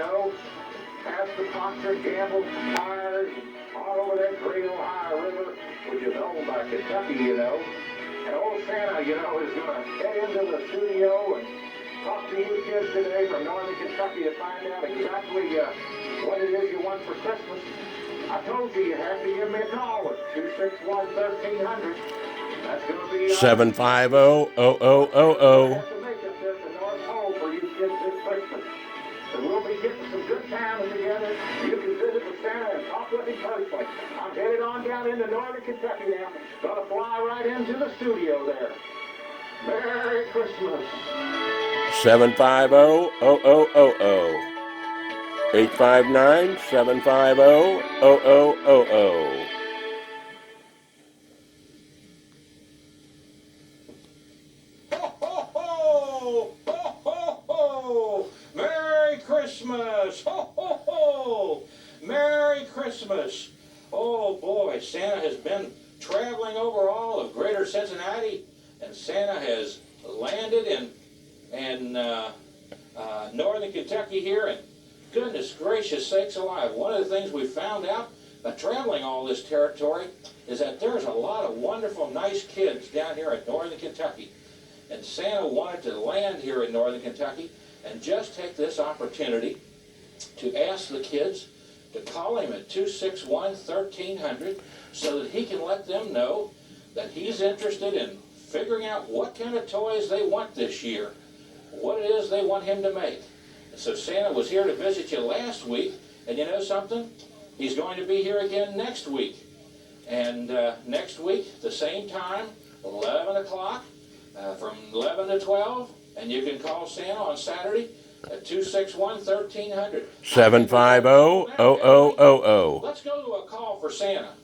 know, past the Procter Gamble tires, all over that great Ohio River, which is owned by Kentucky, you know. And old Santa, you know, is going to head into the studio and talk to you kids today from northern Kentucky to find out exactly what it is you want for Christmas. I told you have to give me a call at 261-1300. That's going to be 750-0000. to make up there at the North Pole for you kids this Christmas. And we'll be getting some good times together. You can visit with Santa and talk with him personally. I'm headed on down into northern Kentucky now. Gonna fly right into the studio there. Merry Christmas. 750-0000. 859-750-0000. Ho, ho, ho! Ho, ho, ho! Merry Christmas! Ho, ho, ho! Merry Christmas! Oh boy, Santa has been traveling over all of greater Cincinnati, and Santa has landed in northern Kentucky here, and goodness gracious sakes alive, one of the things we found out by traveling all this territory is that there's a lot of wonderful, nice kids down here in northern Kentucky. And Santa wanted to land here in northern Kentucky and just take this opportunity to ask the kids to call him at 261-1300 so that he can let them know that he's interested in figuring out what kind of toys they want this year, what it is they want him to make. And so Santa was here to visit you last week, and you know something? He's going to be here again next week. And next week, the same time, 11 o'clock, from 11 to 12, and you can call Santa on Saturday at 261-1300. 750-0000. Let's go to a call for Santa.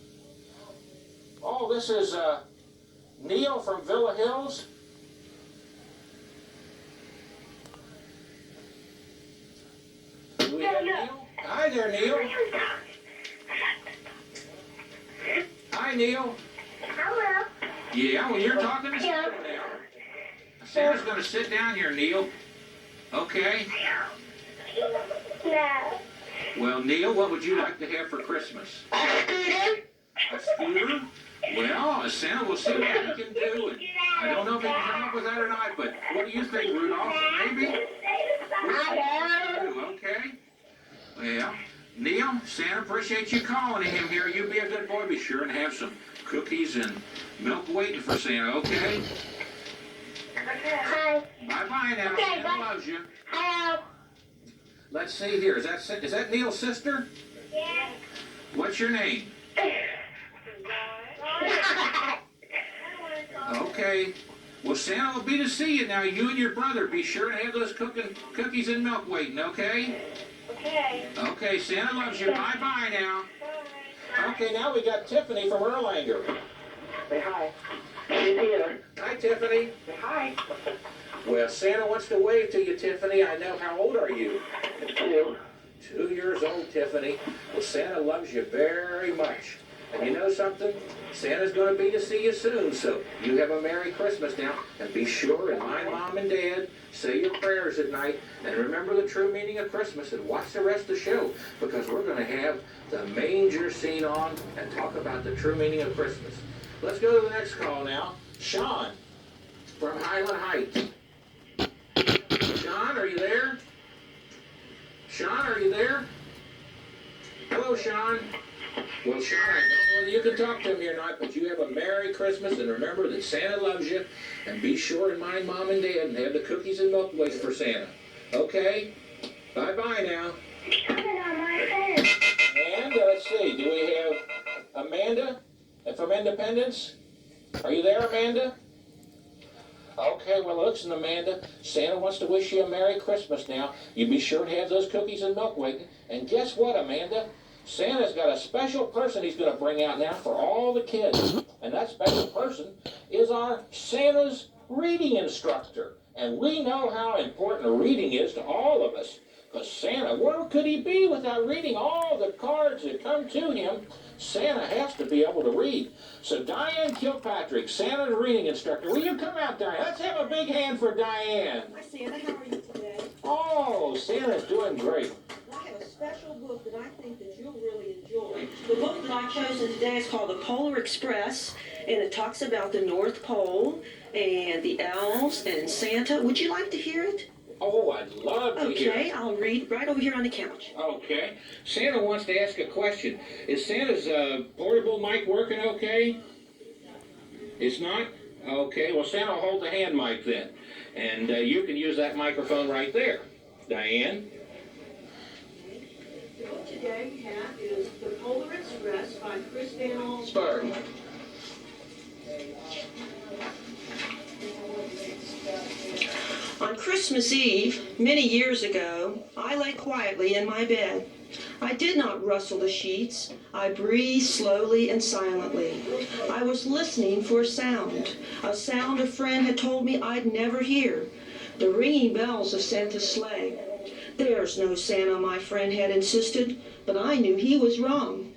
Oh, this is Neil from Villa Hills. Do we have Neil? Hi there, Neil. Hi, Neil. Hello. Yeah, well, you're talking to Santa now. Santa's going to sit down here, Neil. Okay. No. Well, Neil, what would you like to have for Christmas? A scooter? Well, Santa will see what he can do. And I don't know if he can come up with that or not, but what do you think, Rudolph? Maybe? Okay. Well, Neil, Santa appreciates you calling him here. You be a good boy. Be sure and have some cookies and milk waiting for Santa, okay? Hi. Bye-bye now. Okay, Santa bye. loves you. Hello. Let's see here. Is that Neil's sister? Yeah. What's your name? Okay. Well, Santa will be to see you now. You and your brother. Be sure to have those cookies and milk waiting, okay? Okay. Okay, Santa loves you. Bye-bye now. Okay, now we got Tiffany from Erlanger. Say hi. She's here. Hi, Tiffany. Say hi. Well, Santa wants to wave to you, Tiffany. I know. How old are you? 2. 2 years old, Tiffany. Well, Santa loves you very much. And you know something? Santa's going to be to see you soon, so you have a Merry Christmas now. And be sure and mind Mom and Dad, say your prayers at night, and remember the true meaning of Christmas, and watch the rest of the show, because we're going to have the manger scene on and talk about the true meaning of Christmas. Let's go to the next call now. Sean from Highland Heights. Sean, are you there? Sean, are you there? Hello, Sean. Well, Sean, I don't know whether you can talk to him here or not, but you have a Merry Christmas, and remember that Santa loves you, and be sure and mind Mom and Dad and have the cookies and milk waiting for Santa. Okay? Bye-bye now. And let's see, do we have Amanda from Independence? Are you there, Amanda? Okay, well, listen, Amanda, Santa wants to wish you a Merry Christmas now. You be sure to have those cookies and milk waiting. And guess what, Amanda? Santa's got a special person he's going to bring out now for all the kids. And that special person is our Santa's reading instructor. And we know how important reading is to all of us. Because Santa, where could he be without reading all the cards that come to him? Santa has to be able to read. So Diane Kilpatrick, Santa's reading instructor, will you come out, Diane? Let's have a big hand for Diane. Hi, Santa. How are you today? Oh, Santa's doing great. Well, special book that I think that you'll really enjoy. The book that I've chosen today is called The Polar Express, and it talks about the North Pole and the elves and Santa. Would you like to hear it? Oh, I'd love to hear Okay, it. I'll read right over here on the couch. Okay. Santa wants to ask a question. Is Santa's portable mic working okay? It's not? Okay, well, Santa will hold the hand mic then. And you can use that microphone right there. Diane? The book today we have is The Polar Express by Chris Van Allsburg. On Christmas Eve, many years ago, I lay quietly in my bed. I did not rustle the sheets. I breathed slowly and silently. I was listening for a sound a friend had told me I'd never hear, the ringing bells of Santa's sleigh. There's no Santa, my friend had insisted, but I knew he was wrong.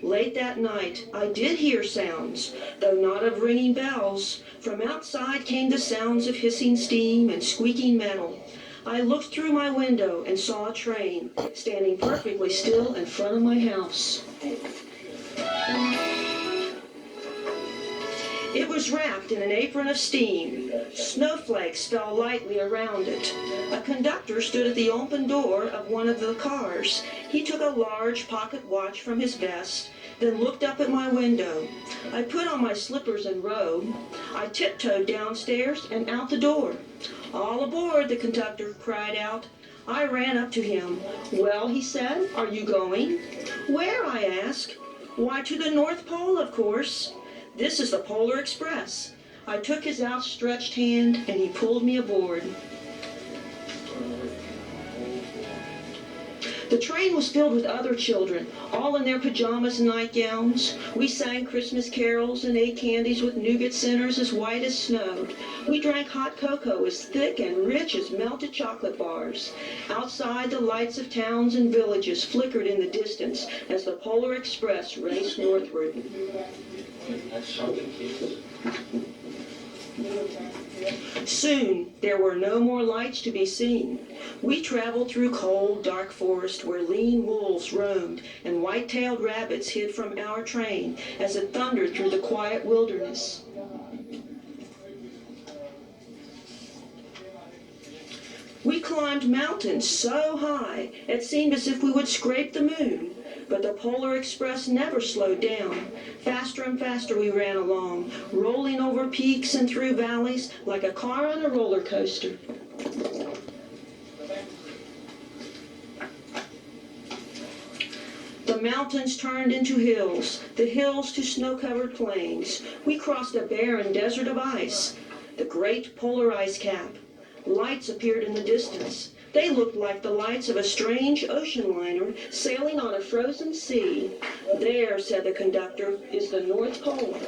Late that night, I did hear sounds, though not of ringing bells. From outside came the sounds of hissing steam and squeaking metal. I looked through my window and saw a train standing perfectly still in front of my house. It was wrapped in an apron of steam. Snowflakes fell lightly around it. A conductor stood at the open door of one of the cars. He took a large pocket watch from his vest, then looked up at my window. I put on my slippers and robe. I tiptoed downstairs and out the door. "All aboard," the conductor cried out. I ran up to him. "Well," he said, "are you going?" "Where?" I asked. "Why, to the North Pole, of course. This is the Polar Express." I took his outstretched hand and he pulled me aboard. The train was filled with other children, all in their pajamas and nightgowns. We sang Christmas carols and ate candies with nougat centers as white as snow. We drank hot cocoa as thick and rich as melted chocolate bars. Outside, the lights of towns and villages flickered in the distance as the Polar Express raced northward. Soon, there were no more lights to be seen. We traveled through cold, dark forest where lean wolves roamed and white-tailed rabbits hid from our train as it thundered through the quiet wilderness. We climbed mountains so high it seemed as if we would scrape the moon. But the Polar Express never slowed down. Faster and faster we ran along, rolling over peaks and through valleys like a car on a roller coaster. The mountains turned into hills, the hills to snow-covered plains. We crossed a barren desert of ice, the great polar ice cap. Lights appeared in the distance. They looked like the lights of a strange ocean liner sailing on a frozen sea. "There," said the conductor, "is the North Pole."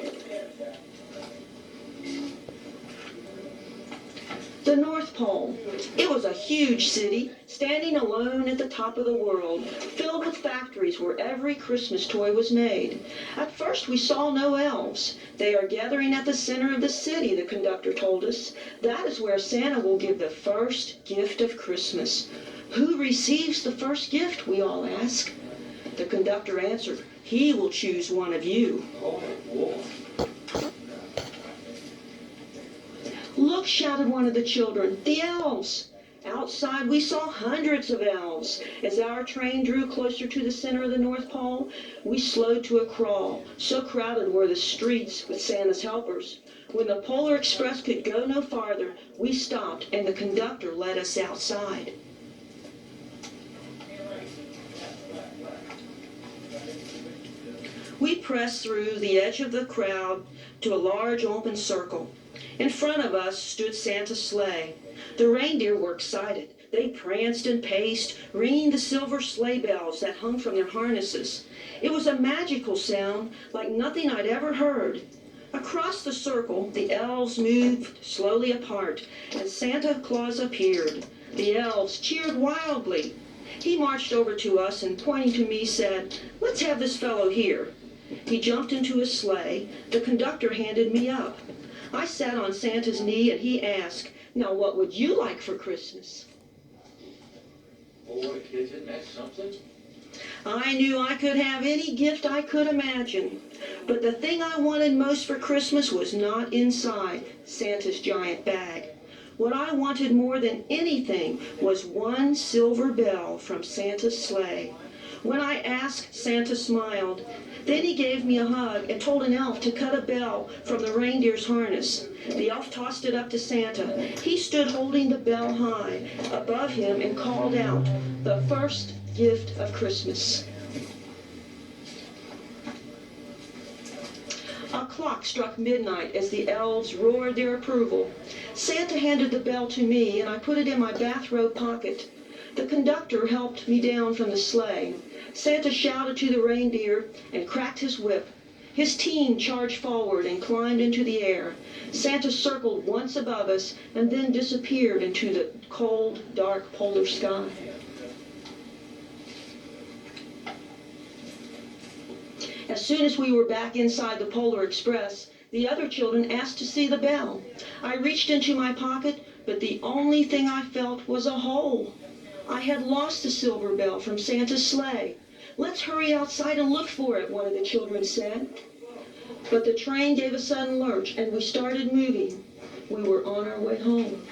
The North Pole. It was a huge city, standing alone at the top of the world, filled with factories where every Christmas toy was made. At first we saw no elves. "They are gathering at the center of the city," the conductor told us. "That is where Santa will give the first gift of Christmas." "Who receives the first gift?" we all asked. The conductor answered, "He will choose one of you." "Look," shouted one of the children, "the elves!" Outside, we saw hundreds of elves. As our train drew closer to the center of the North Pole, we slowed to a crawl. So crowded were the streets with Santa's helpers. When the Polar Express could go no farther, we stopped and the conductor led us outside. We pressed through the edge of the crowd to a large open circle. In front of us stood Santa's sleigh. The reindeer were excited. They pranced and paced, ringing the silver sleigh bells that hung from their harnesses. It was a magical sound, like nothing I'd ever heard. Across the circle, the elves moved slowly apart, and Santa Claus appeared. The elves cheered wildly. He marched over to us and, pointing to me, said, "Let's have this fellow here." He jumped into his sleigh. The conductor handed me up. I sat on Santa's knee and he asked, "Now what would you like for Christmas?" Boy, kids, isn't that something? I knew I could have any gift I could imagine, but the thing I wanted most for Christmas was not inside Santa's giant bag. What I wanted more than anything was one silver bell from Santa's sleigh. When I asked, Santa smiled. Then he gave me a hug and told an elf to cut a bell from the reindeer's harness. The elf tossed it up to Santa. He stood holding the bell high above him and called out, "The first gift of Christmas." A clock struck midnight as the elves roared their approval. Santa handed the bell to me and I put it in my bathrobe pocket. The conductor helped me down from the sleigh. Santa shouted to the reindeer and cracked his whip. His team charged forward and climbed into the air. Santa circled once above us and then disappeared into the cold, dark polar sky. As soon as we were back inside the Polar Express, the other children asked to see the bell. I reached into my pocket, but the only thing I felt was a hole. I had lost the silver bell from Santa's sleigh. "Let's hurry outside and look for it," one of the children said. But the train gave a sudden lurch and we started moving. We were on our way home.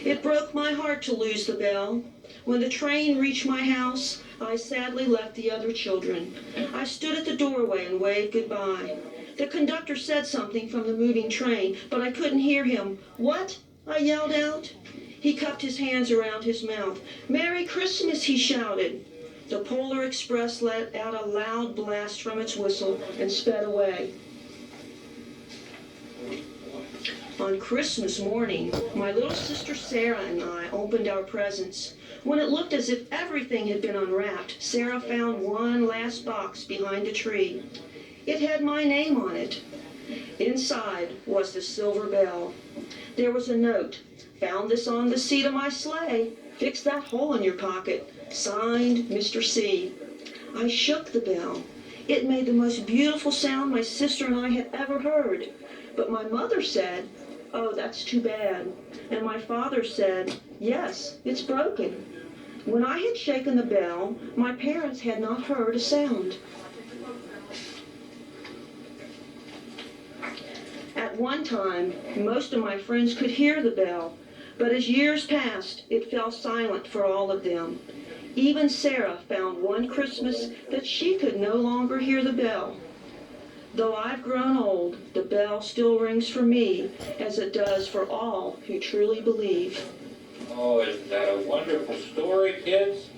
It broke my heart to lose the bell. When the train reached my house, I sadly left the other children. I stood at the doorway and waved goodbye. The conductor said something from the moving train, but I couldn't hear him. "What?" I yelled out. He cupped his hands around his mouth. "Merry Christmas," he shouted. The Polar Express let out a loud blast from its whistle and sped away. On Christmas morning, my little sister Sarah and I opened our presents. When it looked as if everything had been unwrapped, Sarah found one last box behind a tree. It had my name on it. Inside was the silver bell. There was a note. "Found this on the seat of my sleigh. Fix that hole in your pocket. Signed, Mr. C." I shook the bell. It made the most beautiful sound my sister and I had ever heard. But my mother said, "Oh, that's too bad." And my father said, "Yes, it's broken." When I had shaken the bell, my parents had not heard a sound. At one time, most of my friends could hear the bell, but as years passed, it fell silent for all of them. Even Sarah found one Christmas that she could no longer hear the bell. Though I've grown old, the bell still rings for me, as it does for all who truly believe. Oh, isn't that a wonderful story, kids?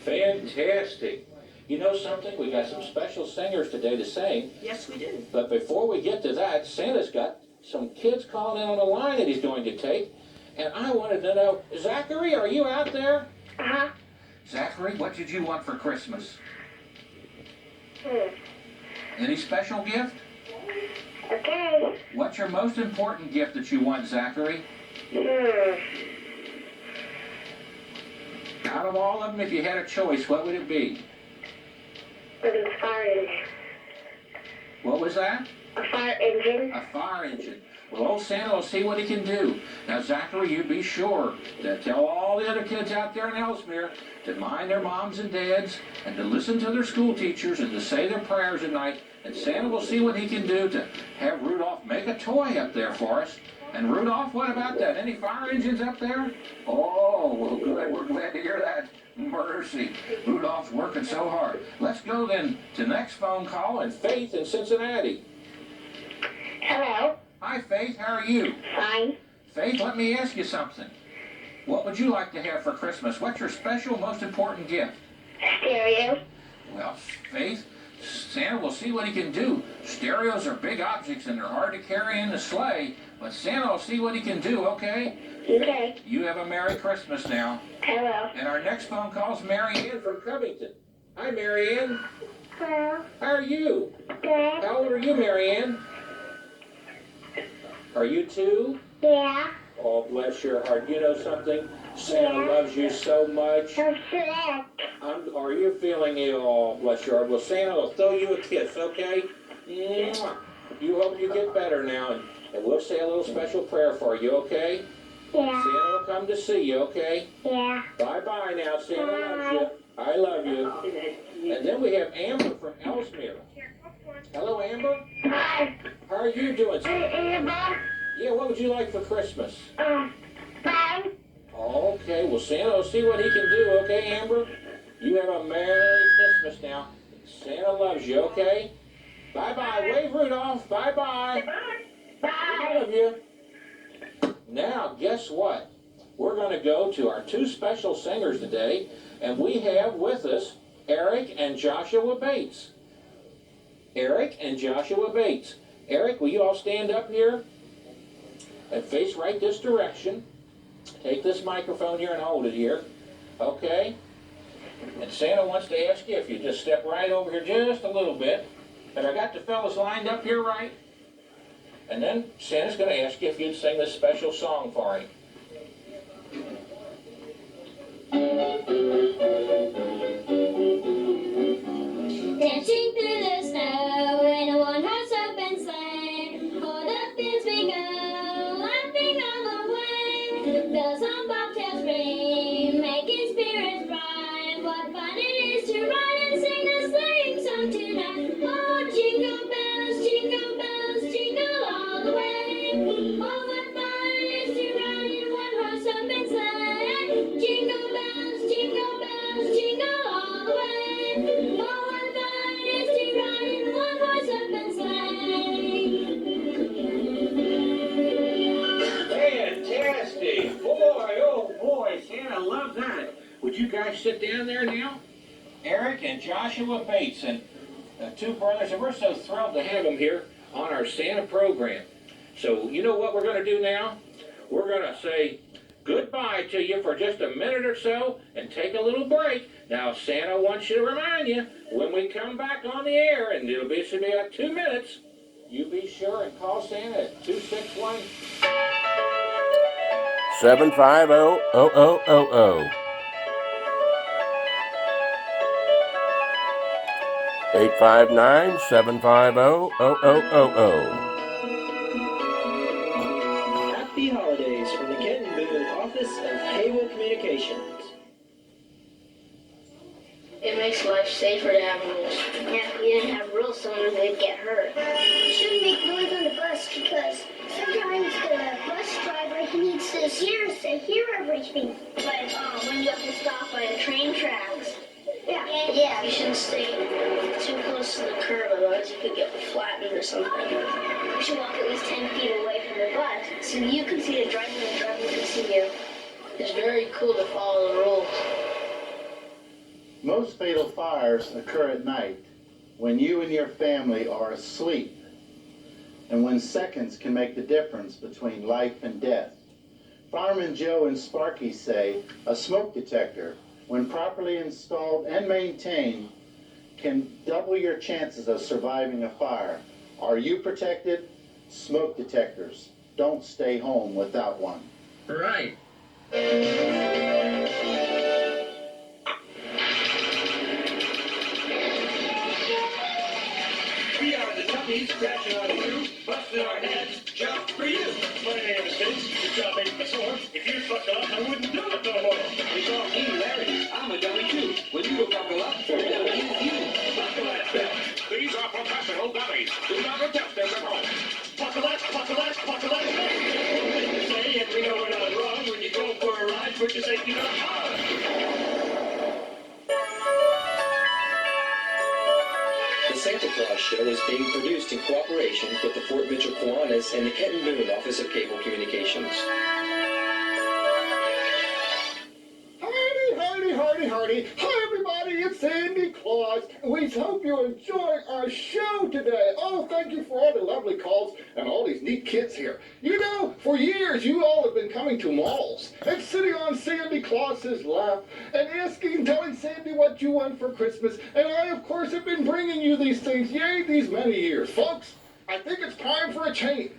Fantastic. You know something? We got some special singers today to sing. Yes, we do. But before we get to that, Santa's got some kids calling in on the line that he's going to take. And I wanted to know, Zachary, are you out there? Uh-huh. Zachary, what did you want for Christmas? Any special gift? Okay. What's your most important gift that you want, Zachary? Out of all of them, if you had a choice, what would it be? A fire engine. What was that? A fire engine. A fire engine. Well, old Santa will see what he can do. Now, Zachary, you be sure to tell all the other kids out there in Ellesmere to mind their moms and dads and to listen to their school teachers and to say their prayers at night. And Santa will see what he can do to have Rudolph make a toy up there for us. And Rudolph, what about that? Any fire engines up there? Oh, well, good. We're glad to hear that. Mercy. Rudolph's working so hard. Let's go then to the next phone call and Faith in Cincinnati. Hello. Hi, Faith. How are you? Fine. Faith, let me ask you something. What would you like to have for Christmas? What's your special, most important gift? Stereo. Well, Faith, Santa will see what he can do. Stereos are big objects and they're hard to carry in the sleigh, but Santa will see what he can do, okay? Okay. You have a Merry Christmas now. Hello. And our next phone call is Mary Ann from Covington. Hi, Mary Ann. Hello. How are you? Good. How old are you, Mary Ann? Are you 2? Yeah. Oh, bless your heart. You know something? Santa Yeah. loves you so much. I'm sick. Are you feeling ill? Oh, bless your heart. Well, Santa will throw you a kiss, okay? Mwah. You hope you get better now, and we'll say a little special prayer for you, okay? Yeah. Santa will come to see you, okay? Yeah. Bye-bye now, Santa loves you. I love you. And then we have Amber from Ellesmere. Hello, Amber. Hi. How are you doing? Hey, Amber. Yeah, what would you like for Christmas? Bye. Okay, well, Santa will see what he can do, okay, Amber? You have a Merry Christmas now. Santa loves you, okay? Bye-bye. Wave Rudolph. Bye-bye. Bye. I love you. Now, guess what? We're going to go to our two special singers today, and we have with us Eric and Joshua Bates. Eric and Joshua Bates. Eric, will you all stand up here and face right this direction? Take this microphone here and hold it here. Okay? And Santa wants to ask you if you just step right over here just a little bit. Have I got the fellas lined up here right? And then Santa's going to ask you if you'd sing this special song for him. Dancing through the snow in a one-horse open sleigh, o'er the fields we go, laughing all the way. The bells on bobtails ring, making spirits bright. What fun it is to ride and sing a sleighing song tonight! Oh, jingle bells, jingle all the way. Oh, what fun it is to ride in one-horse open sleigh! Jingle bells, jingle all the way. Oh, what fun it is to ride in one-horse open sleigh! Fantastic! Boy, oh boy, Santa loves that. Would you guys sit down there now? Eric and Joshua Bates, and two brothers, and we're so thrilled to have them here on our Santa program. So you know what we're going to do now? We're going to say goodbye to you for just a minute or so and take a little break. Now, Santa wants you to remind you, when we come back on the air, and it'll be about 2 minutes, you be sure and call Santa at 261 750-0000. 859-750-0000. Happy holidays from the Kenton Boone Office of Cable Communications. It makes life safer to have rules. Yeah, if we didn't have rules, someone would get hurt. You shouldn't make noise on the bus because sometimes the bus driver he needs to hear everything. But when you have to stop by the train tracks, Yeah. you shouldn't stay too close to the curb, otherwise you could get flattened or something. You should walk at least 10 feet away from the bus so you can see the driver and the driver can see you. It's very cool to follow the rules. Most fatal fires occur at night when you and your family are asleep and when seconds can make the difference between life and death. Fireman Joe and Sparky say a smoke detector, when properly installed and maintained, can double your chances of surviving a fire. Are you protected? Smoke detectors. Don't stay home without one. Right. We are the Tuppies, crashing on you, busting our heads just for you. My name is Vince. The job ain't my sword. If you buckle up, I wouldn't do it no more. They call me Larry. I'm a dummy too. When you don't buckle up, the dummy is you. Buckle that belt. These are professional dummies. Do not attempt this at home. Buckle that, buckle that, buckle that. One thing to say, and we know we're not wrong. When you go for a ride, put your safety belt on. The Santa Claus Show is being produced in cooperation with the Fort Mitchell Kiwanis and the Kenton Boone Office of Cable Communications. Hardy. Hi, everybody. It's Sandy Claus. We hope you enjoy our show today. Oh, thank you for all the lovely calls and all these neat kids here. You know, for years, you all have been coming to malls and sitting on Sandy Claus's lap and telling Sandy what you want for Christmas. And I, of course, have been bringing you these things, these many years. Folks, I think it's time for a change.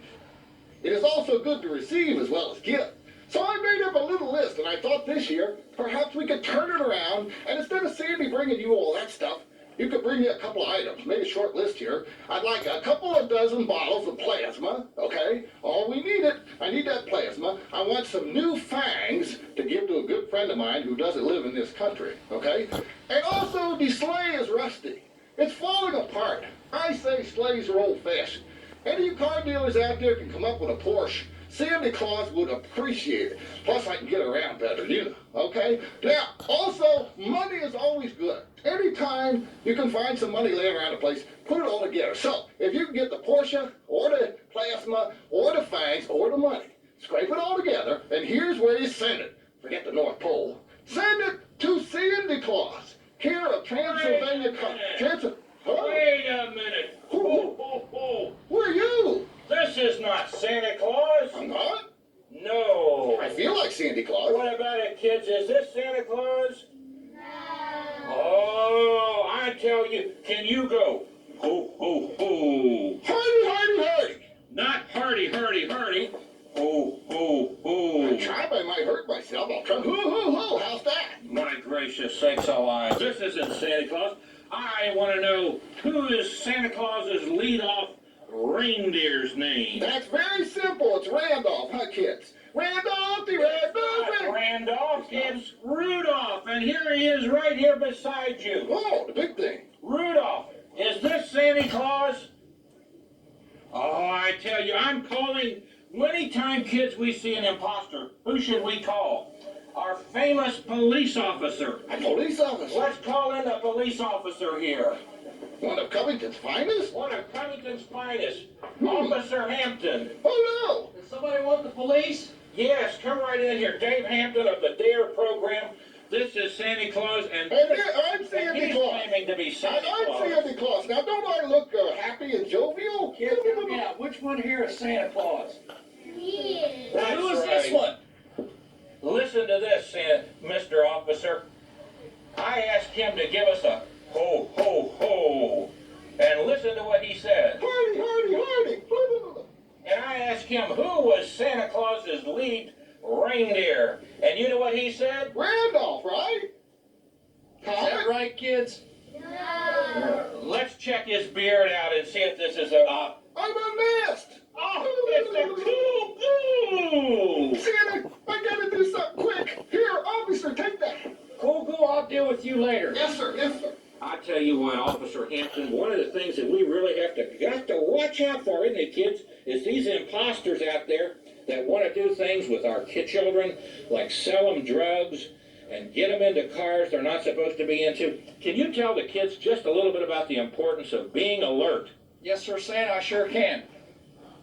It is also good to receive as well as give. So I made up a little list, and I thought this year, perhaps we could turn it around, and instead of Sandy bringing you all that stuff, you could bring me a couple of items, maybe a short list here. I'd like a couple of dozen bottles of plasma, okay? All we need it. I need that plasma. I want some new fangs to give to a good friend of mine who doesn't live in this country, okay? And also, the sleigh is rusty. It's falling apart. I say sleighs are old-fashioned. Any of you car dealers out there can come up with a Porsche. Santa Claus would appreciate it. Plus, I can get around better, you know, okay? Now, also, money is always good. Anytime you can find some money laying around the place, put it all together. So, if you can get the Porsche, or the plasma, or the fangs, or the money, scrape it all together, and here's where you send it. Forget the North Pole. Send it to Santa Claus, care of Transylvania. Wait a minute. Who are you? This is not Santa Claus. I'm not? No. I feel like Santa Claus. What about it, kids? Is this Santa Claus? No. Oh, I tell you, can you go? Ho, ho, ho. Hardy, hardy, hardy. Not hardy, hardy, hardy. Ho, ho, ho. I tried, I might hurt myself. I'll try. Ho, ho, ho. How's that? My gracious sakes alive. This isn't Santa Claus. I want to know, who is Santa Claus's lead-off reindeer's name? That's very simple. It's Randolph, huh, kids? Randolph, the Randolph. Randolph, it's Rudolph, and here he is right here beside you. Oh, the big thing. Rudolph, is this Santa Claus? Oh, I tell you, I'm calling. Anytime, kids, we see an imposter, who should we call? Our famous police officer. A police officer? Let's call in a police officer here. One of Covington's finest? One of Covington's finest. Officer Hampton. Oh, Does somebody want the police? Yes, come right in here. Dave Hampton of the DARE program. This is Santa Claus, and I'm Santa he's Claus. claiming to be Santa Claus. I'm Santa Claus. Now, don't I look happy and jovial? Yeah, which one here is Santa Claus? That's Who is right. this one? Listen to this, Mr. Officer. I asked him to give us a ho, ho, ho. And listen to what he said. Hardy, hardy, hardy. And I asked him who was Santa Claus's lead reindeer. And you know what he said? Randolph, right? Is that right, kids? Let's check his beard out and see if this is a... I'm unmasked. Oh, it's a cool goo! Santa, I gotta do something quick. Here, officer, take that. Cool, I'll deal with you later. Yes, sir. Yes, sir. I tell you what, Officer Hampton, one of the things that we really got to watch out for, isn't it, kids, is these imposters out there that want to do things with our children, like sell them drugs and get them into cars they're not supposed to be into. Can you tell the kids just a little bit about the importance of being alert? Yes, sir, Santa, I sure can.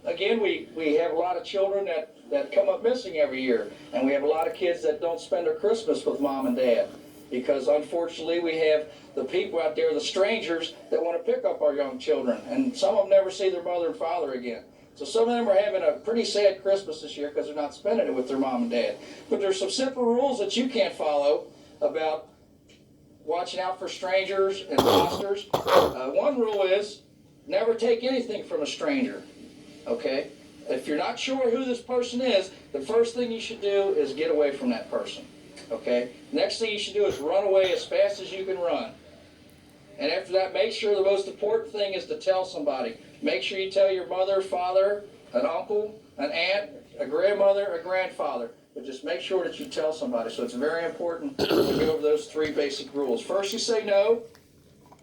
Again, we have a lot of children that come up missing every year, and we have a lot of kids that don't spend their Christmas with mom and dad, because unfortunately we have the people out there, the strangers, that want to pick up our young children, and some of them never see their mother and father again. So some of them are having a pretty sad Christmas this year because they're not spending it with their mom and dad. But there's some simple rules that you can't follow about watching out for strangers and imposters. One rule is never take anything from a stranger, okay? If you're not sure who this person is, the first thing you should do is get away from that person, okay? Next thing you should do is run away as fast as you can run. And after that, make sure the most important thing is to tell somebody. Make sure you tell your mother, father, an uncle, an aunt, a grandmother, a grandfather. But just make sure that you tell somebody. So it's very important to go over those three basic rules. First, you say no.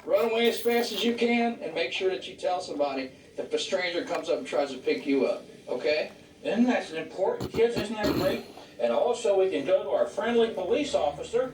Run away as fast as you can, and make sure that you tell somebody if a stranger comes up and tries to pick you up. Okay? Isn't that important, kids? Isn't that great? And also we can go to our friendly police officer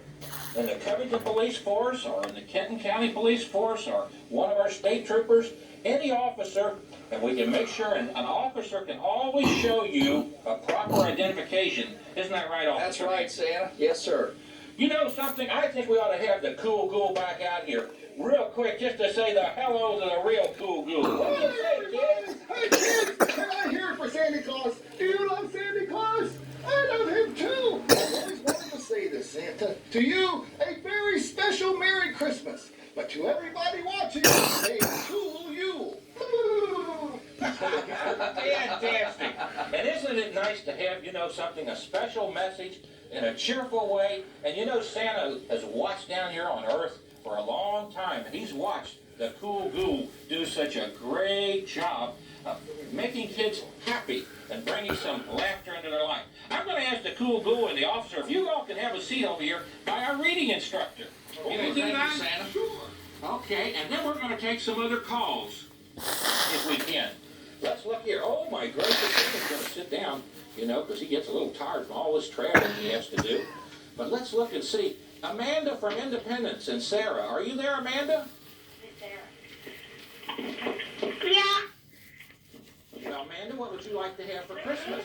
in the Covington Police Force or in the Kenton County Police Force or one of our state troopers, any officer, and we can make sure an officer can always show you a proper identification. Isn't that right, officer? That's right, Santa. Yes, sir. You know something? I think we ought to have the cool ghoul back out here real quick just to say the hello to the real cool ghoul. What do you say, kids? Hey, kids, can I hear it for Santa Claus? Do you love Santa Claus? I love him too. I've always wanted to say this, Santa. To you, a very special Merry Christmas. But to everybody watching, a cool Yule. Fantastic. And isn't it nice to have, something, a special message in a cheerful way? And Santa has watched down here on Earth for a long time, and he's watched the cool goo do such a great job of making kids happy and bringing some laughter into their life. I'm going to ask the cool goo and the officer if you all can have a seat over here by our reading instructor. Can you do that? Santa? Sure. Okay, and then we're going to take some other calls, if we can. Let's look here. Oh, my gracious, Santa's going to sit down, you know, because he gets a little tired from all this traveling he has to do. But let's look and see. Amanda from Independence and Sarah. Are you there, Amanda? Yeah. Well, Amanda, what would you like to have for Christmas?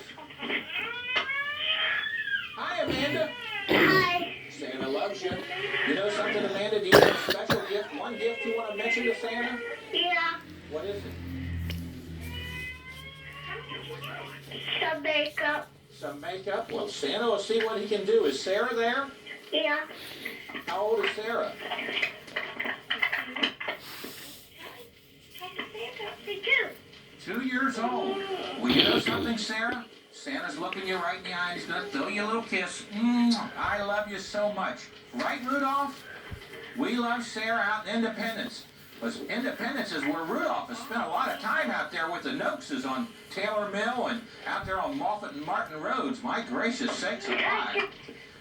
Hi, Amanda. Hi. Santa loves you. You know something, Amanda? Do you have a special gift? One gift you want to mention to Santa? Yeah. What is it? Some makeup. Some makeup? Well, Santa will see what he can do. Is Sarah there? Yeah. How old is Sarah? Two. 2 years old. Well, you know something, Sarah? Santa's looking you right in the eye and he's going to throw you a little kiss. I love you so much. Right, Rudolph? We love Sarah out in Independence. Because Independence is where Rudolph has spent a lot of time out there with the Noakses on Taylor Mill and out there on Moffett and Martin Roads. My gracious sakes alive.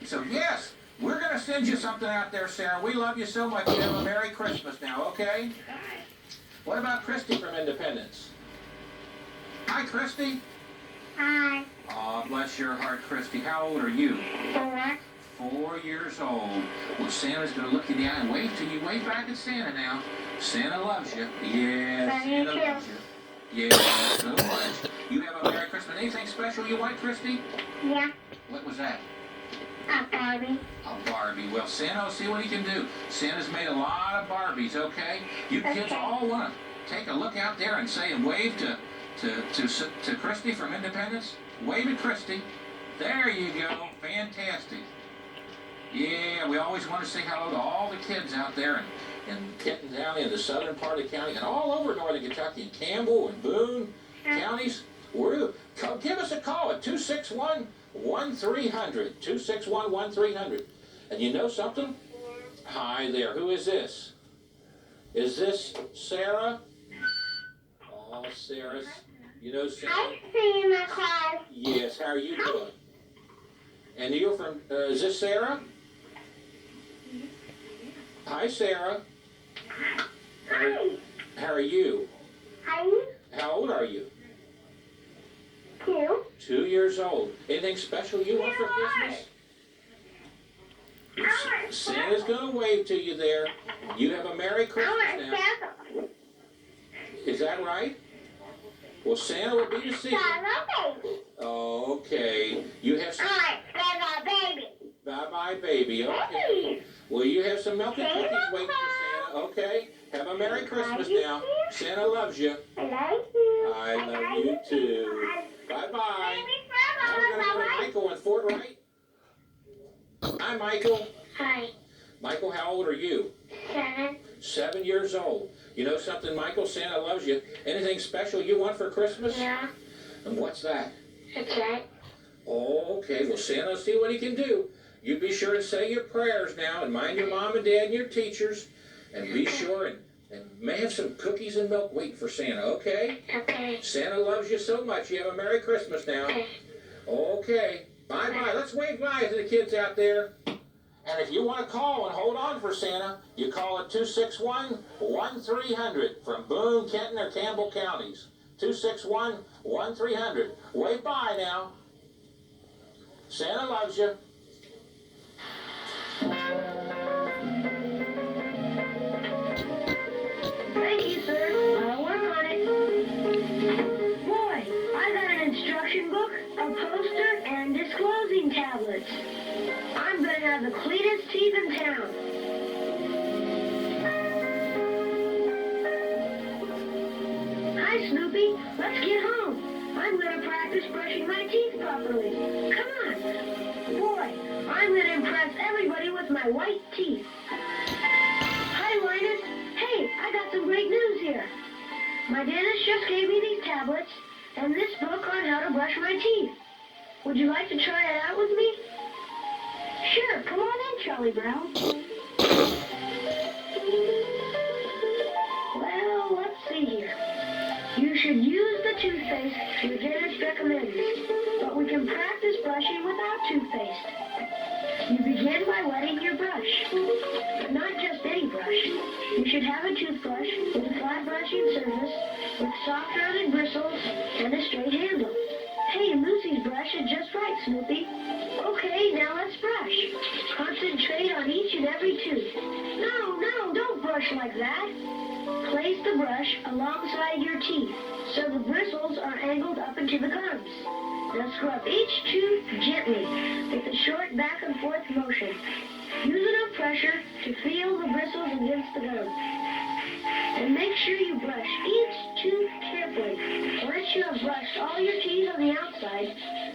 So, yes, we're going to send you something out there, Sarah. We love you so much. You have a Merry Christmas now, okay? What about Christy from Independence? Hi, Christy. Hi. Oh, bless your heart, Christy. How old are you? 4. 4 years old. Well, Santa's going to look you in the eye and wave to you. Wave back at Santa now. Santa loves you. Yeah, Santa loves you. Yeah, so much. You have a Merry Christmas. Anything special you want, Christy? Yeah. What was that? A Barbie. A Barbie. Well, Santa will see what he can do. Santa's made a lot of Barbies, okay? You kids all want to take a look out there and say and wave to Christy from Independence. Wave at Christy. There you go. Fantastic. Yeah, we always want to say hello to all the kids out there in Kenton County and the southern part of the county and all over northern Kentucky, in Campbell and Boone counties. Give us a call at 261-1300. 261-1300. And you know something? Hi there. Who is this? Is this Sarah? Oh, Sarah. You know Sarah? Hi, Santa Claus. Yes. How are you doing? And you're from, is this Sarah? Hi, Sarah. Hi. How are you? Hi. How old are you? 2. 2 years old. Anything special you want for Christmas? Santa's going to wave to you there. You have a Merry Christmas now. Is that right? Well, Santa will be to see you. Okay. You have some... Bye-bye, baby. Bye-bye, baby. Okay. Well, you have some milk and cookies waiting for Santa. Okay. Have a Merry Christmas now. Santa loves you. I love you. I love you too. Bye-bye. Now we're going to go to Michael in Fort Wright. Hi, Michael. Hi. Michael, how old are you? 7. 7 years old. You know something, Michael? Santa loves you. Anything special you want for Christmas? Yeah. And what's that? A jet. Oh, okay. Well, Santa will see what he can do. You be sure to say your prayers now and mind your mom and dad and your teachers. And be sure and may have some cookies and milk waiting for Santa, okay? Okay. Santa loves you so much. You have a Merry Christmas now. Okay. Okay. Bye-bye. Let's wave bye to the kids out there. And if you want to call and hold on for Santa, you call at 261-1300 from Boone, Kenton, or Campbell counties. 261-1300. Wave bye now. Santa loves you. Thank you, sir. I'll work on it. Boy, I got an instruction book, a poster, and disclosing tablets. I'm gonna have the cleanest teeth in town. Hi, Snoopy. Let's get home. I'm gonna practice brushing my teeth properly. Come on. Boy, I'm gonna impress everybody with my white teeth. Hi, Linus. Hey, I got some great news here. My dentist just gave me these tablets and this book on how to brush my teeth. Would you like to try it out with me? Sure, come on in, Charlie Brown. recommends, but we can practice brushing without toothpaste. You begin by wetting your brush, but not just any brush. You should have a toothbrush with a flat brushing surface, with soft rounded bristles, and a straight handle. Hey, Lucy's brush is just right, Snoopy. Okay, now let's brush. Concentrate on each and every tooth. No, don't brush like that. Place the brush alongside your teeth, so the bristles are angled up into the gums. Now scrub each tooth gently with a short back and forth motion. Use enough pressure to feel the bristles against the gums. And make sure you brush each tooth carefully. Once you have brushed all your teeth on the outside,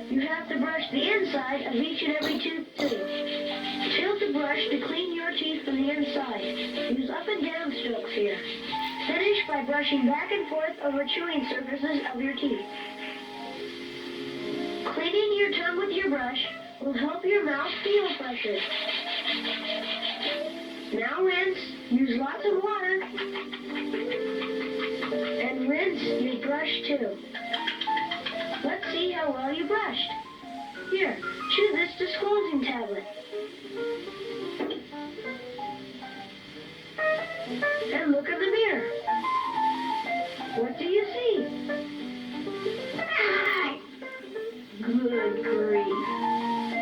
you have to brush the inside of each and every tooth too. Tilt the brush to clean your teeth from the inside. Use up and down strokes here. Finish by brushing back and forth over chewing surfaces of your teeth. Cleaning your tongue with your brush will help your mouth feel fresher. Now rinse. Use lots of water. And rinse your brush too. Let's see how well you brushed. Here, chew this disclosing tablet. And look in the mirror. What do you see? Ah! Good grief.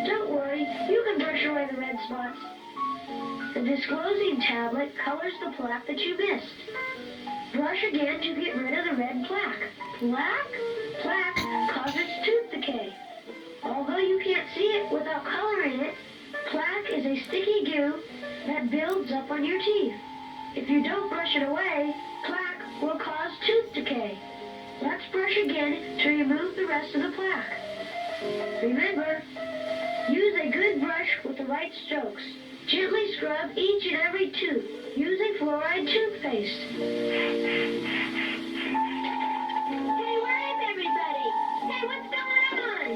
Don't worry, you can brush away the red spots. The disclosing tablet colors the plaque that you missed. Brush again to get rid of the red plaque. Plaque? Plaque causes tooth decay. Although you can't see it without coloring it, plaque is a sticky goo that builds up on your teeth. If you don't brush it away, plaque will cause tooth decay. Let's brush again to remove the rest of the plaque. Remember, use a good brush with the right strokes. Gently scrub each and every tooth using fluoride toothpaste. Hey, where is everybody? Hey, what's going on?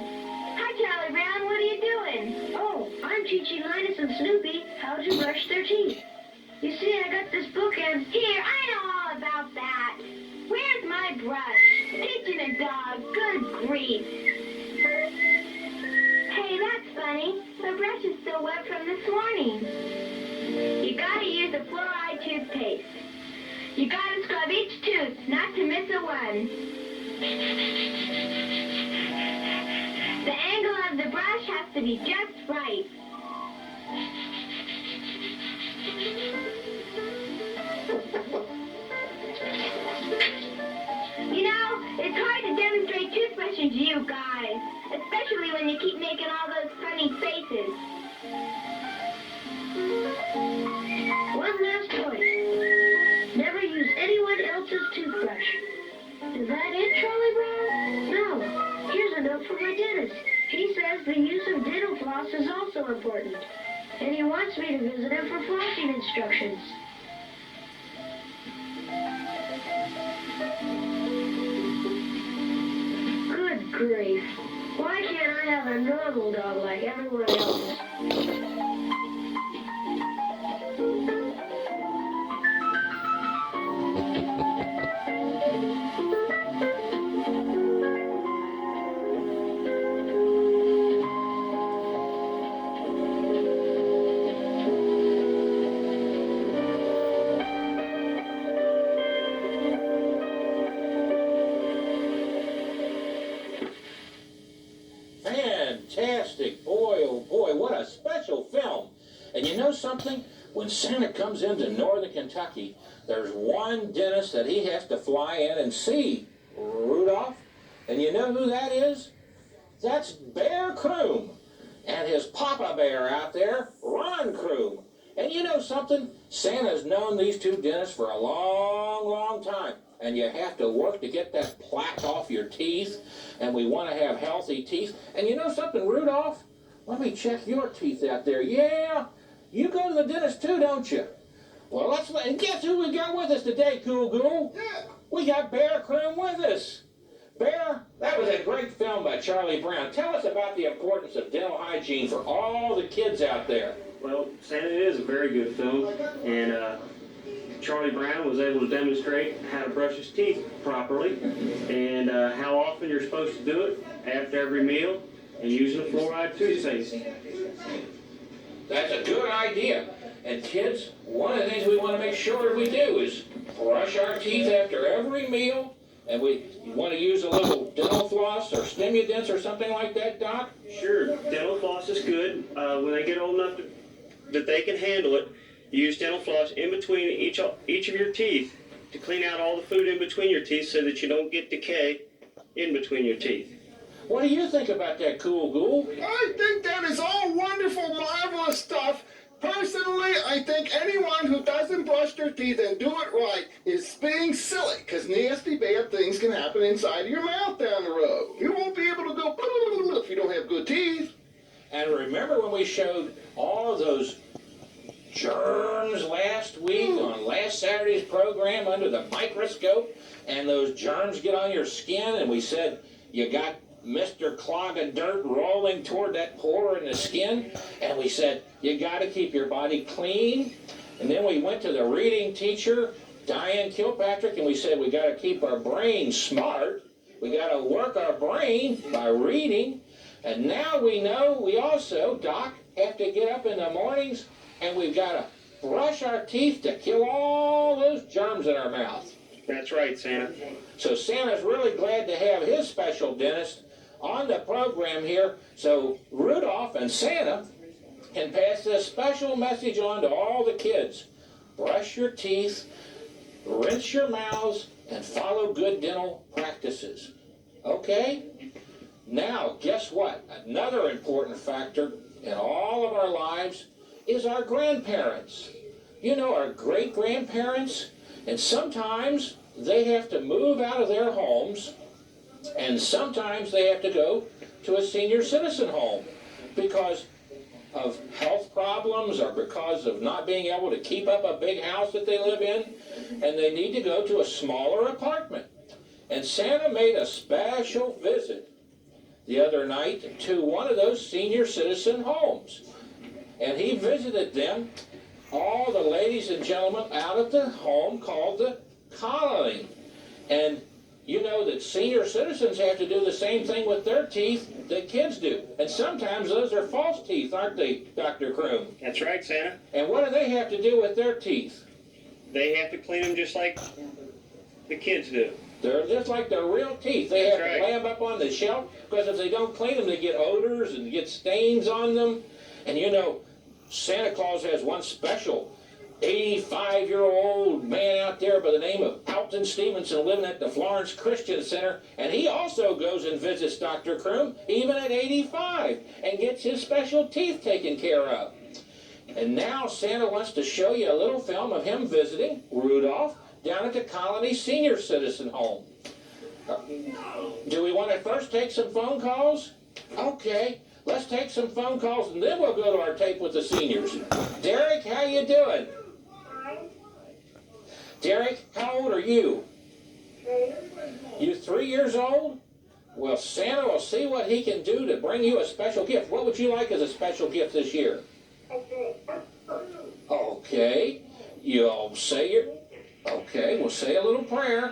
Hi, Charlie Brown, what are you doing? Oh, I'm teaching Linus and Snoopy how to brush their teeth. You see, I got this book and... Here, I know all about that. Where's my brush? Teaching a dog, good grief. Hey, that's funny. My brush is still wet from this morning. You gotta use the fluoride toothpaste. You gotta scrub each tooth, not to miss a one. The angle of the brush has to be just right. You know, it's hard to demonstrate toothbrushing to you guys, especially when you keep making all those funny faces. One last point. Never use anyone else's toothbrush. Is that it, Charlie Brown? No. Here's a note from my dentist. He says the use of dental floss is also important. And he wants me to visit him for flossing instructions. Good grief. Why can't I have a normal dog like everyone else? Fantastic. Boy, oh boy, what a special film. And you know something? When Santa comes into northern Kentucky, there's one dentist that he has to fly in and see, Rudolph. And you know who that is? That's Bear Croom and his Papa Bear out there, Ron Croom. And you know something? Santa's known these two dentists for a long, long time. And you have to work to get that plaque off your teeth. And we want to have healthy teeth. And you know something, Rudolph? Let me check your teeth out there. Yeah, you go to the dentist too, don't you? Well, and guess who we got with us today, Cool Ghoul? Yeah. We got Bear Croom with us. Bear, that was a great film by Charlie Brown. Tell us about the importance of dental hygiene for all the kids out there. Well, Santa is a very good film, and Charlie Brown was able to demonstrate how to brush his teeth properly and how often you're supposed to do it after every meal and using a fluoride toothpaste. That's a good idea. And kids, one of the things we want to make sure we do is brush our teeth after every meal. And we want to use a little dental floss or Stimudents or something like that, Doc? Sure, dental floss is good. When they get old enough that they can handle it, use dental floss in between each of your teeth to clean out all the food in between your teeth so that you don't get decay in between your teeth. What do you think about that, Cool Ghoul? I think that is all wonderful, marvelous stuff. Personally, I think anyone who doesn't brush their teeth and do it right is being silly, because nasty, bad things can happen inside of your mouth down the road. You won't be able to go if you don't have good teeth. And remember when we showed all of those germs last week on last Saturday's program under the microscope, and those germs get on your skin, and we said you got Mr. Clog of Dirt rolling toward that pore in the skin, and we said you got to keep your body clean. And then we went to the reading teacher, Diane Kilpatrick, and we said we got to keep our brain smart. We got to work our brain by reading. And now we know we also, Doc, have to get up in the mornings and we've got to brush our teeth to kill all those germs in our mouth. That's right, Santa. So Santa's really glad to have his special dentist on the program here, so Rudolph and Santa can pass this special message on to all the kids. Brush your teeth, rinse your mouths, and follow good dental practices. Okay? Now, guess what? Another important factor in all of our lives is our grandparents. You know, our great-grandparents, and sometimes they have to move out of their homes, and sometimes they have to go to a senior citizen home because of health problems or because of not being able to keep up a big house that they live in, and they need to go to a smaller apartment. And Santa made a special visit the other night to one of those senior citizen homes. And he visited them, all the ladies and gentlemen, out of the home called the Colony. And you know that senior citizens have to do the same thing with their teeth that kids do. And sometimes those are false teeth, aren't they, Dr. Kroom? That's right, Santa. And what do they have to do with their teeth? They have to clean them just like the kids do. They're just like their real teeth. They have to lay them up on the shelf, because if they don't clean them, they get odors and get stains on them. And you know, Santa Claus has one special 85-year-old man out there by the name of Alton Stephenson living at the Florence Christian Center, and he also goes and visits Dr. Kroom, even at 85, and gets his special teeth taken care of. And now Santa wants to show you a little film of him visiting Rudolph down at the Colony Senior Citizen Home. Do we want to first take some phone calls? Okay, let's take some phone calls and then we'll go to our tape with the seniors. Derek, how you doing? Derek, how old are you? 3. You 3 years old? Well, Santa will see what he can do to bring you a special gift. What would you like as a special gift this year? Okay, you'll say your... Okay, we'll say a little prayer.